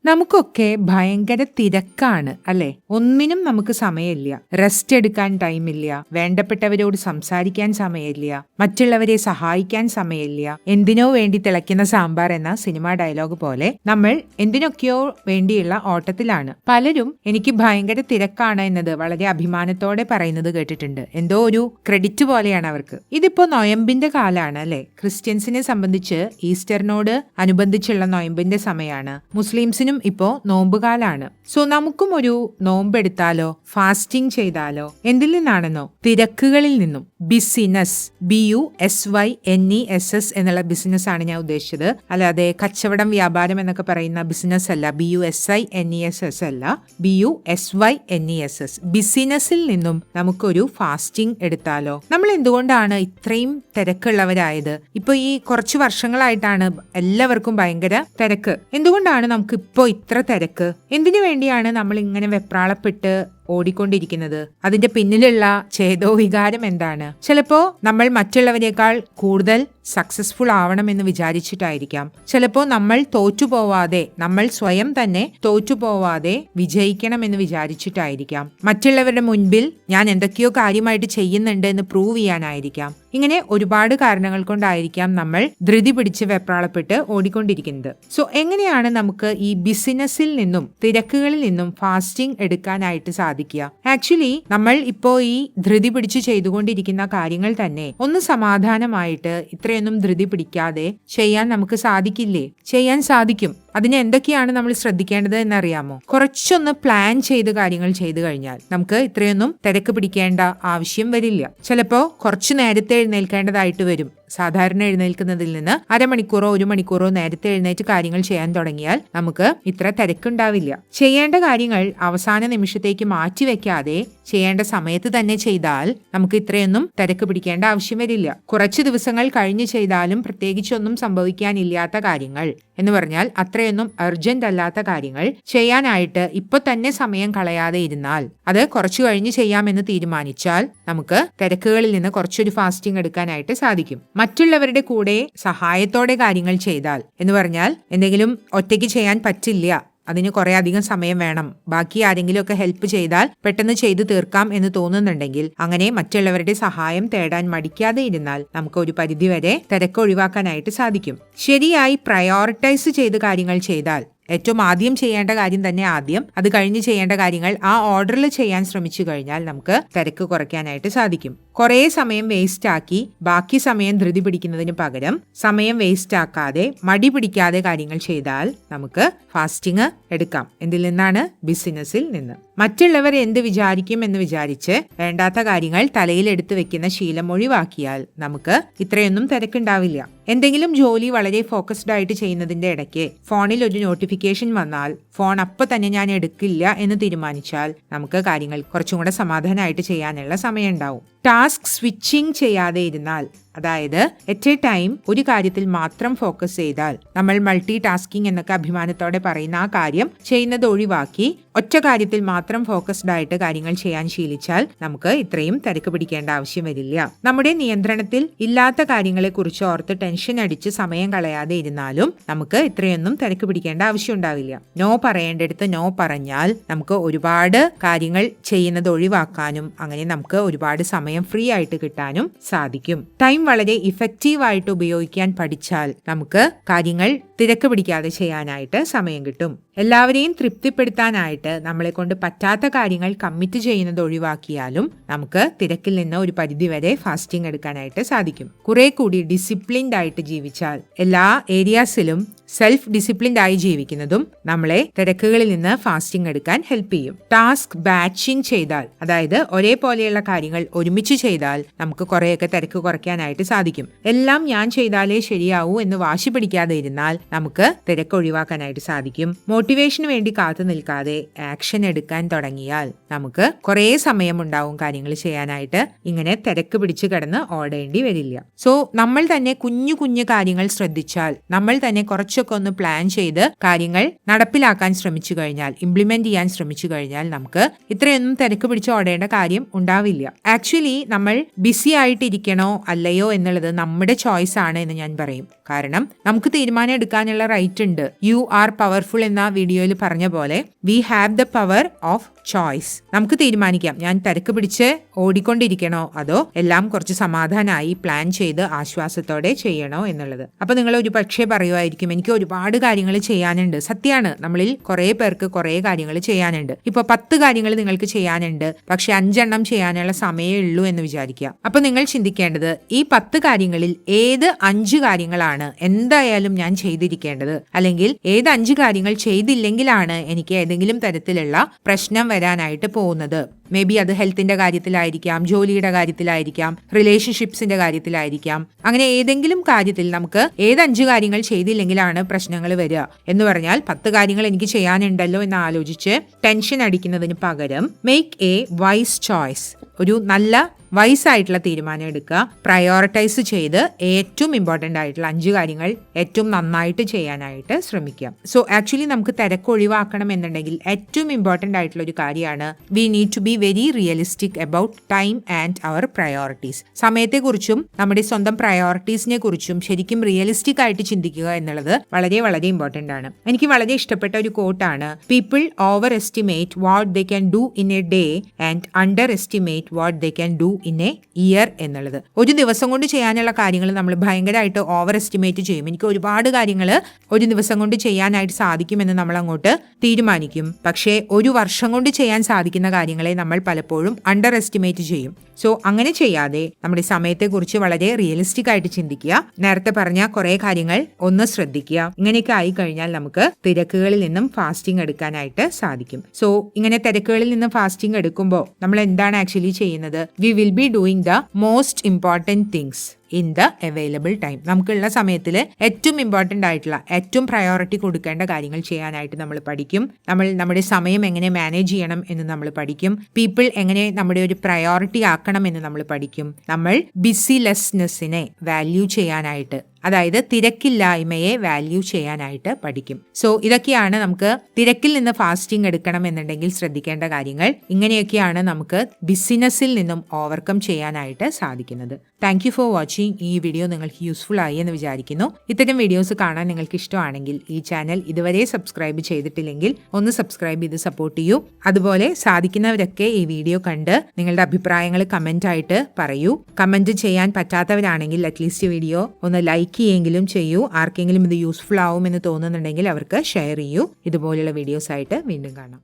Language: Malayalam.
നമുക്കൊക്കെ ഭയങ്കര തിരക്കാണ് അല്ലെ? ഒന്നിനും നമുക്ക് സമയമില്ല. റെസ്റ്റ് എടുക്കാൻ ടൈമില്ല, വേണ്ടപ്പെട്ടവരോട് സംസാരിക്കാൻ സമയമില്ല, മറ്റുള്ളവരെ സഹായിക്കാൻ സമയമില്ല. എന്തിനോ വേണ്ടി തിളയ്ക്കുന്ന സാമ്പാർ എന്ന സിനിമാ ഡയലോഗ് പോലെ നമ്മൾ എന്തിനൊക്കെയോ വേണ്ടിയുള്ള ഓട്ടത്തിലാണ്. പലരും എനിക്ക് ഭയങ്കര തിരക്കാണ് എന്നത് വളരെ അഭിമാനത്തോടെ പറയുന്നത് കേട്ടിട്ടുണ്ട്. എന്തോ ഒരു ക്രെഡിറ്റ് പോലെയാണ് അവർക്ക്. ഇതിപ്പോ നൊയമ്പിന്റെ കാലാണ് അല്ലെ? ക്രിസ്ത്യൻസിനെ സംബന്ധിച്ച് ഈസ്റ്ററിനോട് അനുബന്ധിച്ചുള്ള നൊയമ്പിന്റെ സമയമാണ്. മുസ്ലിംസിനും ഇപ്പോ നോമ്പുകാലാണ്. സോ നമുക്കും ഒരു നോമ്പെടുത്താലോ, ഫാസ്റ്റിംഗ് ചെയ്താലോ? എന്തിൽ നിന്നാണെന്നോ? തിരക്കുകളിൽ നിന്നും. ബിസിനസ്, BUSYNESS എന്നുള്ള ബിസിനസ് ആണ് ഞാൻ ഉദ്ദേശിച്ചത്. അല്ലാതെ കച്ചവടം, വ്യാപാരം എന്നൊക്കെ പറയുന്ന ബിസിനസ് അല്ല. BUSINESS അല്ല, BUSYNESS. ബിസിനസ്സിൽ നിന്നും നമുക്കൊരു ഫാസ്റ്റിംഗ് എടുത്താലോ? നമ്മൾ എന്തുകൊണ്ടാണ് ഇത്രയും തിരക്കുള്ളവരായത്? ഇപ്പൊ ഈ കുറച്ച് വർഷങ്ങളായിട്ടാണ് എല്ലാവർക്കും ഭയങ്കര തിരക്ക്. എന്തുകൊണ്ടാണ് നമുക്ക് ഇപ്പോ ഇത്ര തിരക്ക്? എന്തിനു വേണ്ടിയാണ് നമ്മൾ ഇങ്ങനെ വെപ്രാളപ്പെട്ട് ഓടിക്കൊണ്ടിരിക്കുന്നത്? അതിന്റെ പിന്നിലുള്ള ഛേദോവികാരം എന്താണ്? ചിലപ്പോ നമ്മൾ മറ്റുള്ളവരെക്കാൾ കൂടുതൽ സക്സസ്ഫുൾ ആവണമെന്ന് വിചാരിച്ചിട്ടായിരിക്കാം. ചിലപ്പോ നമ്മൾ തോറ്റുപോവാതെ, നമ്മൾ സ്വയം തന്നെ തോറ്റുപോവാതെ വിജയിക്കണമെന്ന് വിചാരിച്ചിട്ടായിരിക്കാം. മറ്റുള്ളവരുടെ മുൻപിൽ ഞാൻ എന്തൊക്കെയോ കാര്യമായിട്ട് ചെയ്യുന്നുണ്ട് എന്ന് പ്രൂവ് ചെയ്യാനായിരിക്കാം. ഇങ്ങനെ ഒരുപാട് കാരണങ്ങൾ കൊണ്ടായിരിക്കാം നമ്മൾ ധൃതി പിടിച്ച് വെപ്രാളപ്പെട്ട് ഓടിക്കൊണ്ടിരിക്കുന്നത്. സോ എങ്ങനെയാണ് നമുക്ക് ഈ ബിസിനസ്സിൽ നിന്നും തിരക്കുകളിൽ നിന്നും ഫാസ്റ്റിംഗ് എടുക്കാനായിട്ട് സാധിക്കുക? ആക്ച്വലി നമ്മൾ ഇപ്പോ ഈ ധൃതി പിടിച്ച് ചെയ്തുകൊണ്ടിരിക്കുന്ന കാര്യങ്ങൾ തന്നെ ഒന്ന് സമാധാനമായിട്ട് ഇത്രയൊന്നും ധൃതി പിടിക്കാതെ ചെയ്യാൻ നമുക്ക് സാധിക്കില്ലേ? ചെയ്യാൻ സാധിക്കും. അതിന് എന്തൊക്കെയാണ് നമ്മൾ ശ്രദ്ധിക്കേണ്ടത് എന്നറിയാമോ? കുറച്ചൊന്ന് പ്ലാൻ ചെയ്ത് കാര്യങ്ങൾ ചെയ്തു കഴിഞ്ഞാൽ നമുക്ക് ഇത്രയൊന്നും തിരക്ക് പിടിക്കേണ്ട ആവശ്യം വരില്ല. ചിലപ്പോ കുറച്ചു നേരത്തെ എഴുന്നേൽക്കേണ്ടതായിട്ട് വരും. സാധാരണ എഴുന്നേൽക്കുന്നതിൽ നിന്ന് അരമണിക്കൂറോ 1 മണിക്കൂറോ നേരത്തെ എഴുന്നേറ്റ് കാര്യങ്ങൾ ചെയ്യാൻ തുടങ്ങിയാൽ നമുക്ക് ഇത്ര തിരക്കുണ്ടാവില്ല. ചെയ്യേണ്ട കാര്യങ്ങൾ അവസാന നിമിഷത്തേക്ക് മാറ്റിവെക്കാതെ ചെയ്യേണ്ട സമയത്ത് തന്നെ ചെയ്താൽ നമുക്ക് ഇത്രയൊന്നും തിരക്ക് പിടിക്കേണ്ട ആവശ്യം വരില്ല. കുറച്ച് ദിവസങ്ങൾ കഴിഞ്ഞ് ചെയ്താലും പ്രത്യേകിച്ചൊന്നും സംഭവിക്കാനില്ലാത്ത കാര്യങ്ങൾ എന്ന് പറഞ്ഞാൽ അത്രയൊന്നും അർജന്റ് അല്ലാത്ത കാര്യങ്ങൾ ചെയ്യാനായിട്ട് ഇപ്പൊ തന്നെ സമയം കളയാതെ ഇരുന്നാൽ, അത് കുറച്ചു കഴിഞ്ഞ് ചെയ്യാമെന്ന് തീരുമാനിച്ചാൽ നമുക്ക് തിരക്കുകളിൽ നിന്ന് കുറച്ചൊരു ഫാസ്റ്റിംഗ് എടുക്കാനായിട്ട് സാധിക്കും. മറ്റുള്ളവരുടെ കൂടെ സഹായത്തോടെ കാര്യങ്ങൾ ചെയ്താൽ എന്ന് പറഞ്ഞാൽ എന്തെങ്കിലും ഒറ്റയ്ക്ക് ചെയ്യാൻ പറ്റില്ല, അതിന് കുറെ അധികം സമയം വേണം, ബാക്കി ആരെങ്കിലും ഒക്കെ ഹെൽപ്പ് ചെയ്താൽ പെട്ടെന്ന് ചെയ്തു തീർക്കാം എന്ന് തോന്നുന്നുണ്ടെങ്കിൽ അങ്ങനെ മറ്റുള്ളവരുടെ സഹായം തേടാൻ മടിക്കാതെ ഇരുന്നാൽ നമുക്ക് ഒരു പരിധിവരെ തിരക്ക് ഒഴിവാക്കാനായിട്ട് സാധിക്കും. ശരിയായി പ്രയോറിറ്റൈസ് ചെയ്ത് കാര്യങ്ങൾ ചെയ്താൽ, ഏറ്റവും ആദ്യം ചെയ്യേണ്ട കാര്യം തന്നെ ആദ്യം, അത് കഴിഞ്ഞ് ചെയ്യേണ്ട കാര്യങ്ങൾ ആ ഓർഡറിൽ ചെയ്യാൻ ശ്രമിച്ചു കഴിഞ്ഞാൽ നമുക്ക് തിരക്ക് കുറയ്ക്കാനായിട്ട് സാധിക്കും. കുറേ സമയം വേസ്റ്റ് ആക്കി ബാക്കി സമയം ധൃതി പിടിക്കുന്നതിന് പകരം സമയം വേസ്റ്റ് ആക്കാതെ മടി പിടിക്കാതെ കാര്യങ്ങൾ ചെയ്താൽ നമുക്ക് ഫാസ്റ്റിംഗ് എടുക്കാം. എന്തിൽ നിന്നാണ്? ബിസിനസ്സിൽ നിന്ന്. മറ്റുള്ളവർ എന്ത് വിചാരിക്കും എന്ന് വിചാരിച്ച് വേണ്ടാത്ത കാര്യങ്ങൾ തലയിൽ എടുത്തു വെക്കുന്ന ശീലം ഒഴിവാക്കിയാൽ നമുക്ക് ഇത്രയൊന്നും തിരക്കുണ്ടാവില്ല. എന്തെങ്കിലും ജോലി വളരെ ഫോക്കസ്ഡ് ആയിട്ട് ചെയ്യുന്നതിന്റെ ഇടയ്ക്ക് ഫോണിൽ ഒരു നോട്ടിഫിക്കേഷൻ വന്നാൽ ഫോൺ അപ്പൊ തന്നെ ഞാൻ എടുക്കില്ല എന്ന് തീരുമാനിച്ചാൽ നമുക്ക് കാര്യങ്ങൾ കുറച്ചും കൂടെ സമാധാനമായിട്ട് ചെയ്യാനുള്ള സമയം ഉണ്ടാവും. ടാസ്ക് സ്വിച്ചിങ് ചെയ്യാതെ ഇരുന്നാൽ, അതായത് അറ്റ് എ ടൈം ഒരു കാര്യത്തിൽ മാത്രം ഫോക്കസ് ചെയ്താൽ, നമ്മൾ മൾട്ടി ടാസ്കിങ് എന്നൊക്കെ അഭിമാനത്തോടെ പറയുന്ന ആ കാര്യം ചെയ്യുന്നത് ഒഴിവാക്കി ഒറ്റ കാര്യത്തിൽ മാത്രം ഫോക്കസ്ഡ് ആയിട്ട് കാര്യങ്ങൾ ചെയ്യാൻ ശീലിച്ചാൽ നമുക്ക് ഇത്രയും തിരക്ക് പിടിക്കേണ്ട ആവശ്യം വരില്ല. നമ്മുടെ നിയന്ത്രണത്തിൽ ഇല്ലാത്ത കാര്യങ്ങളെ കുറിച്ച് ഓർത്ത് ടെൻഷൻ അടിച്ച് സമയം കളയാതെ ഇരുന്നാലും നമുക്ക് ഇത്രയൊന്നും തിരക്ക് പിടിക്കേണ്ട ആവശ്യം ഉണ്ടാവില്ല. നോ പറയേണ്ടടുത്ത് നോ പറഞ്ഞാൽ നമുക്ക് ഒരുപാട് കാര്യങ്ങൾ ചെയ്യുന്നത് ഒഴിവാക്കാനും അങ്ങനെ നമുക്ക് ഒരുപാട് സമയം ഫ്രീ ആയിട്ട് കിട്ടാനും സാധിക്കും. ടൈം വളരെ ഇഫക്റ്റീവ് ആയിട്ട് ഉപയോഗിക്കാൻ പഠിച്ചാൽ നമുക്ക് കാര്യങ്ങൾ തിരക്ക് പിടിക്കാതെ ചെയ്യാനായിട്ട് സമയം കിട്ടും. എല്ലാവരെയും തൃപ്തിപ്പെടുത്താനായിട്ട് നമ്മളെ കൊണ്ട് പറ്റാത്ത കാര്യങ്ങൾ കമ്മിറ്റ് ചെയ്യുന്നത് ഒഴിവാക്കിയാലും നമുക്ക് തിരക്കിൽ നിന്ന് ഒരു പരിധിവരെ ഫാസ്റ്റിംഗ് എടുക്കാനായിട്ട് സാധിക്കും. കുറെ കൂടി ഡിസിപ്ലിൻഡ് ആയിട്ട് ജീവിച്ചാൽ, എല്ലാ ഏരിയാസിലും സെൽഫ് ഡിസിപ്ലിൻഡ് ആയി ജീവിക്കുന്നതും നമ്മളെ തിരക്കുകളിൽ നിന്ന് ഫാസ്റ്റിംഗ് എടുക്കാൻ ഹെൽപ്പ് ചെയ്യും. ടാസ്ക് ബാച്ചിങ് ചെയ്താൽ, അതായത് ഒരേപോലെയുള്ള കാര്യങ്ങൾ ഒരുമിച്ച് ചെയ്താൽ നമുക്ക് കുറെയൊക്കെ തിരക്ക് കുറയ്ക്കാനായിട്ട് സാധിക്കും. എല്ലാം ഞാൻ ചെയ്താലേ ശരിയാവൂ എന്ന് വാശി പിടിക്കാതെ ഇരുന്നാൽ നമുക്ക് തിരക്ക് ഒഴിവാക്കാനായിട്ട് സാധിക്കും. മോട്ടിവേഷന് വേണ്ടി കാത്തു നിൽക്കാതെ ആക്ഷൻ എടുക്കാൻ തുടങ്ങിയാൽ നമുക്ക് കുറേ സമയമുണ്ടാവും കാര്യങ്ങൾ ചെയ്യാനായിട്ട്. ഇങ്ങനെ തിരക്ക് പിടിച്ച് കിടന്ന് ഓടേണ്ടി വരില്ല. സോ നമ്മൾ തന്നെ കുഞ്ഞു കുഞ്ഞു കാര്യങ്ങൾ ശ്രദ്ധിച്ചാൽ, നമ്മൾ തന്നെ കുറച്ചൊക്കെ ഒന്ന് പ്ലാൻ ചെയ്ത് കാര്യങ്ങൾ നടപ്പിലാക്കാൻ ശ്രമിച്ചു കഴിഞ്ഞാൽ, ഇംപ്ലിമെന്റ് ചെയ്യാൻ ശ്രമിച്ചു കഴിഞ്ഞാൽ നമുക്ക് ഇത്രയൊന്നും തിരക്ക് പിടിച്ച് ഓടേണ്ട കാര്യം ഉണ്ടാവില്ല. ആക്ച്വലി നമ്മൾ ബിസി ആയിട്ടിരിക്കണോ അല്ലയോ എന്നുള്ളത് നമ്മുടെ ചോയ്സ് ആണ് എന്ന് ഞാൻ പറയും. കാരണം നമുക്ക് തീരുമാനം എടുക്കാനുള്ള റൈറ്റ് ഉണ്ട്. യു ആർ പവർഫുൾ എന്ന വീഡിയോയിൽ പറഞ്ഞ പോലെ we have the power of choice. നമുക്ക് തീരുമാനിക്കാം, ഞാൻ തിരക്ക് പിടിച്ച് ഓടിക്കൊണ്ടിരിക്കണോ അതോ എല്ലാം കുറച്ച് സമാധാനമായി പ്ലാൻ ചെയ്ത് ആശ്വാസത്തോടെ ചെയ്യണോ എന്നുള്ളത്. അപ്പൊ നിങ്ങൾ ഒരു പക്ഷേ പറയുമായിരിക്കും, എനിക്ക് ഒരുപാട് കാര്യങ്ങൾ ചെയ്യാനുണ്ട്. സത്യമാണ്, നമ്മളിൽ കുറെ പേർക്ക് കുറെ കാര്യങ്ങൾ ചെയ്യാനുണ്ട്. ഇപ്പൊ 10 കാര്യങ്ങൾ നിങ്ങൾക്ക് ചെയ്യാനുണ്ട്, പക്ഷെ 5 എണ്ണം ചെയ്യാനുള്ള സമയമേ ഉള്ളൂ എന്ന് വിചാരിക്കുക. അപ്പൊ നിങ്ങൾ ചിന്തിക്കേണ്ടത്, ഈ 10 കാര്യങ്ങളിൽ ഏത് 5 കാര്യങ്ങളാണ് എന്തായാലും ഞാൻ ചെയ്തിരിക്കേണ്ടത്, അല്ലെങ്കിൽ ഏത് 5 കാര്യങ്ങൾ ചെയ്തില്ലെങ്കിലാണ് എനിക്ക് ഏതെങ്കിലും തരത്തിലുള്ള പ്രശ്നം വരാനായിട്ട് പോകുന്നത്. മേ ബി അത് ഹെൽത്തിന്റെ കാര്യത്തിലായിരിക്കാം, ജോലിയുടെ കാര്യത്തിലായിരിക്കാം, റിലേഷൻഷിപ്സിന്റെ കാര്യത്തിലായിരിക്കാം. അങ്ങനെ ഏതെങ്കിലും കാര്യത്തിൽ നമുക്ക് ഏത് 5 കാര്യങ്ങൾ ചെയ്തില്ലെങ്കിലാണ് പ്രശ്നങ്ങൾ വരിക എന്ന് പറഞ്ഞാൽ 10 കാര്യങ്ങൾ എനിക്ക് ചെയ്യാനുണ്ടല്ലോ എന്ന് ആലോചിച്ച് ടെൻഷൻ അടിക്കുന്നതിന് പകരം മേക്ക് എ വൈസ് ചോയ്സ്, ഒരു നല്ല വൈസായിട്ടുള്ള തീരുമാനം എടുക്കുക. പ്രയോറിറ്റൈസ് ചെയ്ത് ഏറ്റവും ഇമ്പോർട്ടൻ്റ് ആയിട്ടുള്ള 5 കാര്യങ്ങൾ ഏറ്റവും നന്നായിട്ട് ചെയ്യാനായിട്ട് ശ്രമിക്കുക. സോ ആക്ച്വലി നമുക്ക് തിരക്ക് ഒഴിവാക്കണം എന്നുണ്ടെങ്കിൽ ഏറ്റവും ഇമ്പോർട്ടൻ്റ് ആയിട്ടുള്ള ഒരു കാര്യമാണ് we need to be very realistic about time and our priorities. സമയത്തെക്കുറിച്ചും നമ്മുടെ സ്വന്തം പ്രയോറിറ്റീസിനെ കുറിച്ചും ശരിക്കും റിയലിസ്റ്റിക് ആയിട്ട് ചിന്തിക്കുക എന്നുള്ളത് വളരെ വളരെ ഇമ്പോർട്ടൻ്റ് ആണ്. എനിക്ക് വളരെ ഇഷ്ടപ്പെട്ട ഒരു കോട്ടാണ്, people overestimate what they can do in a day and underestimate what they can do in a year എന്നുള്ളത്. ഒരു ദിവസം കൊണ്ട് ചെയ്യാനുള്ള കാര്യങ്ങൾ നമ്മൾ ഭയങ്കരമായിട്ട് ഓവർ എസ്റ്റിമേറ്റ് ചെയ്യും. എനിക്ക് ഒരുപാട് കാര്യങ്ങൾ ഒരു ദിവസം കൊണ്ട് ചെയ്യാനായിട്ട് സാധിക്കുമെന്ന് നമ്മൾ അങ്ങോട്ട് തീരുമാനിക്കും. പക്ഷേ ഒരു വർഷം കൊണ്ട് ചെയ്യാൻ സാധിക്കുന്ന കാര്യങ്ങളെ നമ്മൾ പലപ്പോഴും അണ്ടർ എസ്റ്റിമേറ്റ് ചെയ്യും. സോ അങ്ങനെ ചെയ്യാതെ നമ്മുടെ സമയത്തെക്കുറിച്ച് വളരെ റിയലിസ്റ്റിക് ആയിട്ട് ചിന്തിക്കുക. നേരത്തെ പറഞ്ഞ കുറെ കാര്യങ്ങൾ ഒന്ന് ശ്രദ്ധിക്കുക. ഇങ്ങനെയൊക്കെ ആയി കഴിഞ്ഞാൽ നമുക്ക് തിരക്കുകളിൽ നിന്നും ഫാസ്റ്റിംഗ് എടുക്കാനായിട്ട് സാധിക്കും. സോ ഇങ്ങനെ തിരക്കുകളിൽ നിന്നും ഫാസ്റ്റിംഗ് എടുക്കുമ്പോൾ നമ്മൾ എന്താണ് ആക്ച്വലി ചെയ്യുന്നത്? We will be doing the most important things in the available time. നമുക്കുള്ള സമയത്തിൽ ഏറ്റവും ഇമ്പോർട്ടൻ്റ് ആയിട്ടുള്ള ഏറ്റവും പ്രയോറിറ്റി കൊടുക്കേണ്ട കാര്യങ്ങൾ ചെയ്യാനായിട്ട് നമ്മൾ പഠിക്കും. നമ്മൾ നമ്മുടെ സമയം എങ്ങനെ മാനേജ് ചെയ്യണം എന്ന് നമ്മൾ പഠിക്കും. പീപ്പിൾ എങ്ങനെ നമ്മുടെ ഒരു പ്രയോറിറ്റി ആക്കണം എന്ന് നമ്മൾ പഠിക്കും. നമ്മൾ ബിസിലെസ്നെസ്സിനെ വാല്യൂ ചെയ്യാനായിട്ട്, അതായത് തിരക്കില്ലായ്മയെ വാല്യൂ ചെയ്യാനായിട്ട് പഠിക്കും. സോ ഇതൊക്കെയാണ് നമുക്ക് തിരക്കിൽ നിന്ന് ഫാസ്റ്റിംഗ് എടുക്കണം എന്നുണ്ടെങ്കിൽ ശ്രദ്ധിക്കേണ്ട കാര്യങ്ങൾ. ഇങ്ങനെയൊക്കെയാണ് നമുക്ക് ബിസിനസ്സിൽ നിന്നും ഓവർകം ചെയ്യാനായിട്ട് സാധിക്കുന്നത്. Thank you for watching. ഈ വീഡിയോ നിങ്ങൾക്ക് യൂസ്ഫുൾ ആയി എന്ന് വിചാരിക്കുന്നു. ഇത്തരം വീഡിയോസ് കാണാൻ നിങ്ങൾക്ക് ഇഷ്ടമാണെങ്കിൽ ഈ ചാനൽ ഇതുവരെ സബ്സ്ക്രൈബ് ചെയ്തിട്ടില്ലെങ്കിൽ ഒന്ന് സബ്സ്ക്രൈബ് ചെയ്ത് സപ്പോർട്ട് ചെയ്യൂ. അതുപോലെ സാധിക്കുന്നവരൊക്കെ ഈ വീഡിയോ കണ്ട് നിങ്ങളുടെ അഭിപ്രായങ്ങൾ കമന്റ് ആയിട്ട് പറയൂ. കമന്റ് ചെയ്യാൻ പറ്റാത്തവരാണെങ്കിൽ അറ്റ്ലീസ്റ്റ് വീഡിയോ ഒന്ന് ലൈക്ക് ചെയ്യുമെങ്കിലും ചെയ്യൂ. ആർക്കെങ്കിലും ഇത് യൂസ്ഫുൾ ആവുമെന്ന് തോന്നുന്നുണ്ടെങ്കിൽ അവർക്ക് ഷെയർ ചെയ്യൂ. ഇതുപോലുള്ള വീഡിയോസ് ആയിട്ട് വീണ്ടും കാണാം.